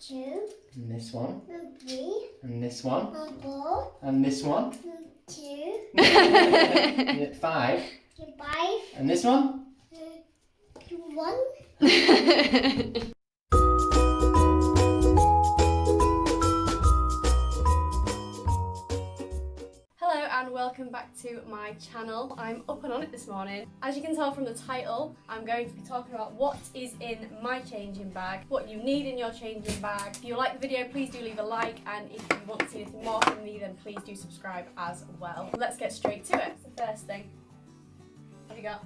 2. And this one. 3. And this one. 4. And this one. 2. 5. 5. And this one. 1. Hello and welcome back to my channel. I'm up and on it this morning. As you can tell from the title, I'm going to be talking about what is in my changing bag, what you need in your changing bag. If you like the video, please do leave a like, and if you want to see anything more from me, then please do subscribe as well. Let's get straight to it. The first thing, what have you got?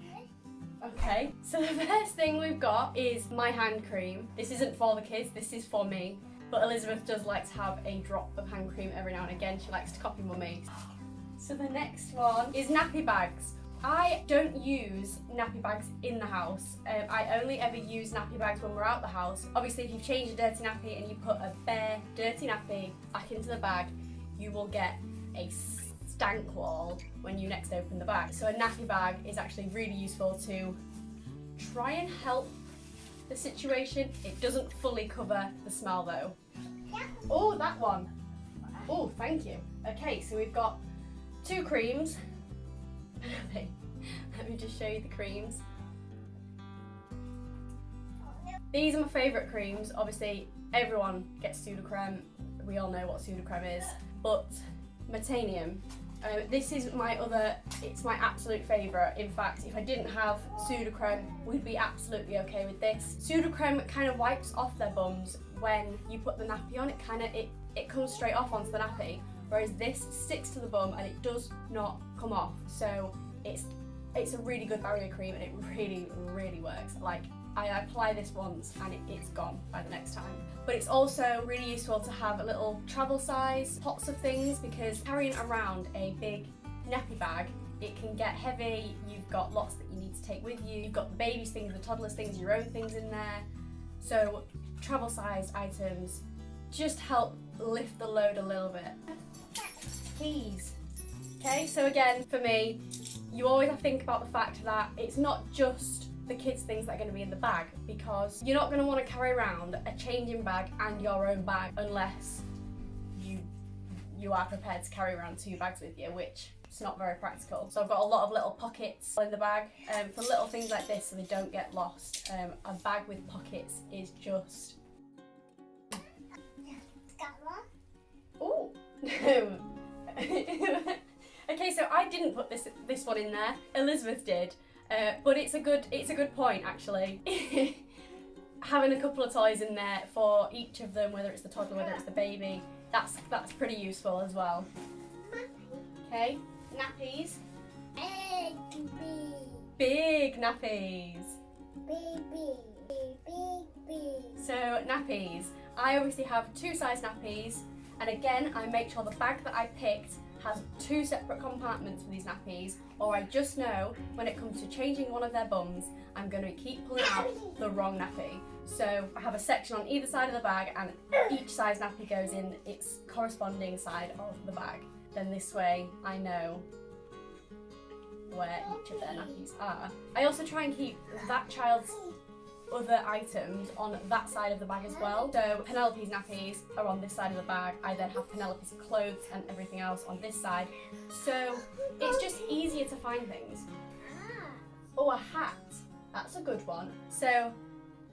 Okay, so the first thing we've got is my hand cream. This isn't for the kids, this is for me. But Elizabeth does like to have a drop of hand cream every now and again. She likes to copy mummy. So the next one is nappy bags. I don't use nappy bags in the house. I only ever use nappy bags when we're out the house. Obviously, if you've changed a dirty nappy and you put a bare, dirty nappy back into the bag, you will get a stank wall when you next open the bag. So a nappy bag is actually really useful to try and help the situation. It doesn't fully cover the smell though. Oh, that one. Oh, thank you. Okay, so we've got 2 creams. Let me just show you the creams. These are my favourite creams. Obviously, everyone gets Sudocrem. We all know what Sudocrem is. But Metanium, this is it's my absolute favourite. In fact, if I didn't have Sudocrem, we'd be absolutely okay with this. Sudocrem kind of wipes off their bums when you put the nappy on. It comes straight off onto the nappy. Whereas this sticks to the bum and it does not come off. So it's a really good barrier cream and it really, really works. Like, I apply this once and it's gone by the next time. But it's also really useful to have a little travel size pots of things, because carrying around a big nappy bag, it can get heavy. You've got lots that you need to take with you. You've got the baby's things, the toddler's things, your own things in there. So travel sized items just help lift the load a little bit. Keys. Okay, so again, for me, you always have to think about the fact that it's not just the kids' things that are going to be in the bag, because you're not going to want to carry around a changing bag and your own bag unless you are prepared to carry around 2 bags with you, which is not very practical. So I've got a lot of little pockets in the bag for little things like this so they don't get lost. A bag with pockets is just... Oh! Okay, so I didn't put this one in there. Elizabeth did, but it's a good point actually. Having a couple of toys in there for each of them, whether it's the toddler, whether it's the baby, that's pretty useful as well. Okay, nappies. Big nappies. So nappies. I obviously have 2 size nappies, and again I make sure the bag that I picked has 2 separate compartments for these nappies, or I just know when it comes to changing one of their bums, I'm going to keep pulling out the wrong nappy. So I have a section on either side of the bag, and each size nappy goes in its corresponding side of the bag. Then this way I know where each of their nappies are. I also try and keep that child's other items on that side of the bag as well. So Penelope's nappies are on this side of the bag. I then have Penelope's clothes and everything else on this side. So it's just easier to find things. Oh, a hat. That's a good one. So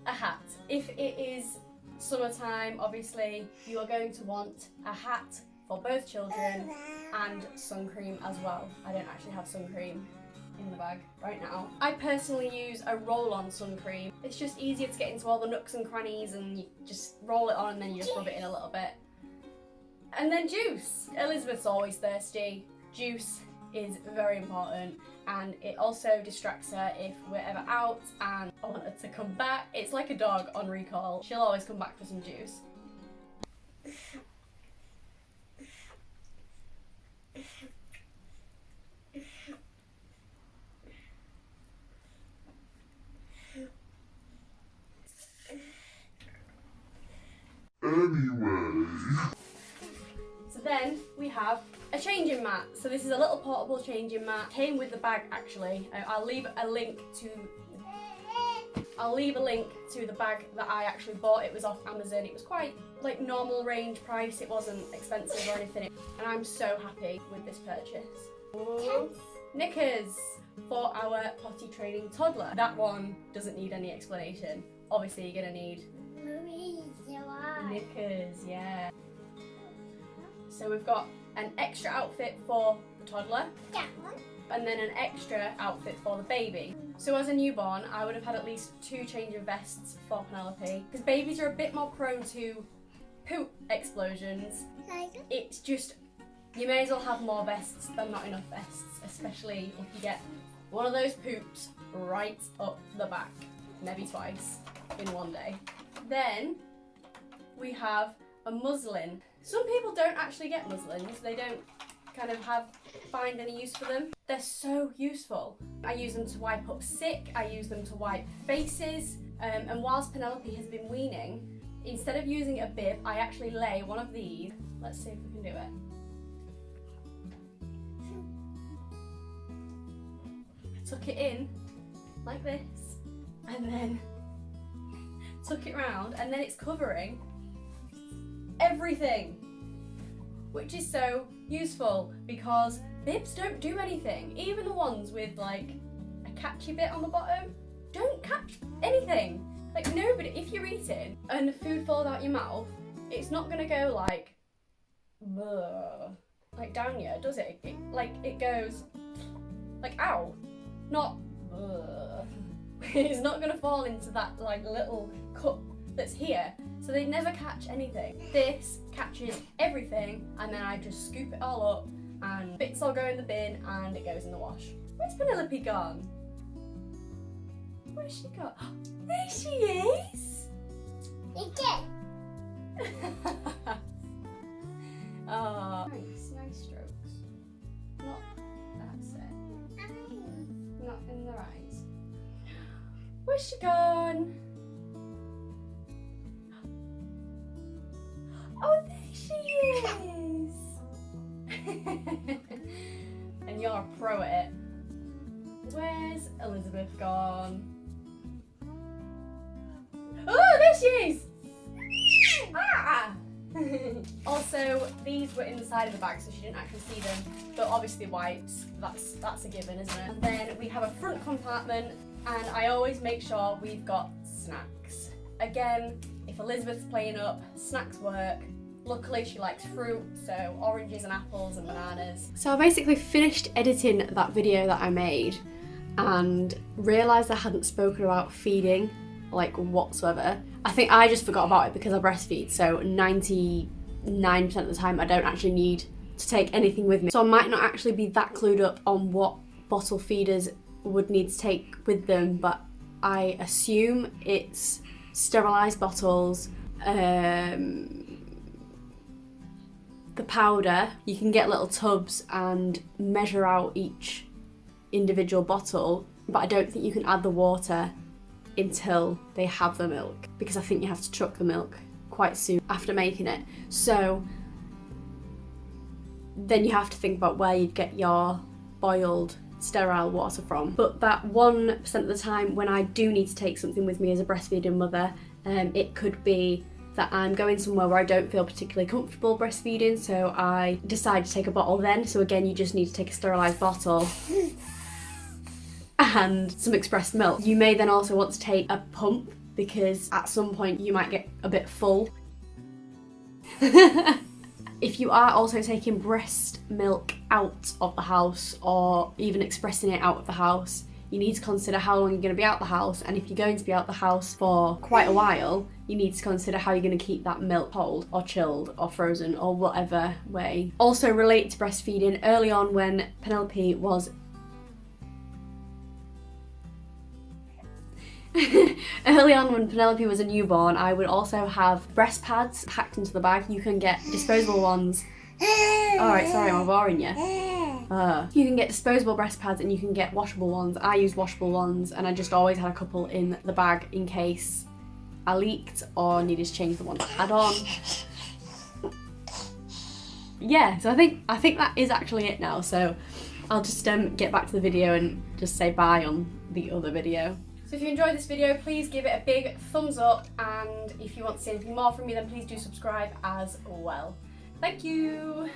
a hat. If it is summertime, obviously you are going to want a hat for both children and sun cream as well. I don't actually have sun cream in the bag right now. I personally use a roll-on sun cream. It's just easier to get into all the nooks and crannies, and you just roll it on and then you just rub it in a little bit. And then juice. Elizabeth's always thirsty. Juice is very important, and it also distracts her if we're ever out and I want her to come back. It's like a dog on recall. She'll always come back for some juice. So then we have a changing mat. So this is a little portable changing mat. Came with the bag actually. I'll leave a link to I'll leave a link to the bag that I actually bought. It was off Amazon. It was quite like normal range price. It wasn't expensive or anything. And I'm so happy with this purchase. Ooh. Knickers for our potty training toddler. That one doesn't need any explanation. Obviously you're gonna need knickers, yeah. So we've got an extra outfit for the toddler. That one. And then an extra outfit for the baby. So as a newborn, I would have had at least 2 change of vests for Penelope, because babies are a bit more prone to poop explosions. It's just, you may as well have more vests than not enough vests, especially if you get one of those poops right up the back, maybe twice in one day. Then we have a muslin. Some people don't actually get muslins, they don't kind of find any use for them. They're so useful. I use them to wipe up sick, I use them to wipe faces, and whilst Penelope has been weaning, instead of using a bib, I actually lay one of these. Let's see if we can do it. I tuck it in like this, and then tuck it round, and then it's covering everything, which is so useful because bibs don't do anything. Even the ones with like a catchy bit on the bottom don't catch anything. Like nobody, if you're eating and food falls out your mouth, it's not gonna go like, bleh, like down you, does it? It goes like ow, not bleh. It's not gonna fall into that like little cup that's here. So they never catch anything. This catches everything, and then I just scoop it all up and bits all go in the bin and it goes in the wash. Where's Penelope gone? Where's she gone? There she is! Oh, nice strokes. Not, that's it. Not in their eyes. Where's she gone? Oh, there she is! And you're a pro at it. Where's Elizabeth gone? Oh, there she is! Ah! Also, these were inside of the bag, so she didn't actually see them. But obviously wipes, that's a given, isn't it? And then we have a front compartment, and I always make sure we've got snacks. Again, if Elizabeth's playing up, snacks work. Luckily she likes fruit, so oranges and apples and bananas. So I basically finished editing that video that I made and realised I hadn't spoken about feeding like whatsoever. I think I just forgot about it because I breastfeed, so 99% of the time I don't actually need to take anything with me. So I might not actually be that clued up on what bottle feeders would need to take with them, but I assume it's sterilised bottles, the powder. You can get little tubs and measure out each individual bottle, but I don't think you can add the water until they have the milk, because I think you have to chuck the milk quite soon after making it. So then you have to think about where you'd get your boiled sterile water from. But that 1% of the time when I do need to take something with me as a breastfeeding mother, it could be that I'm going somewhere where I don't feel particularly comfortable breastfeeding, so I decide to take a bottle then. So again, you just need to take a sterilised bottle and some expressed milk. You may then also want to take a pump, because at some point you might get a bit full. If you are also taking breast milk out of the house, or even expressing it out of the house, you need to consider how long you're going to be out the house, and if you're going to be out the house for quite a while, you need to consider how you're going to keep that milk cold or chilled or frozen or whatever way. Also related to breastfeeding, early on when Penelope was a newborn, I would also have breast pads packed into the bag. You can get disposable ones. Alright, sorry, I'm boring you. You can get disposable breast pads and you can get washable ones. I use washable ones, and I just always had a couple in the bag in case I leaked or needed to change the ones I had on. Yeah, so I think that is actually it now. So I'll just get back to the video and just say bye on the other video. So if you enjoyed this video, please give it a big thumbs up, and if you want to see anything more from me, then please do subscribe as well. Thank you.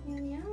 Yeah.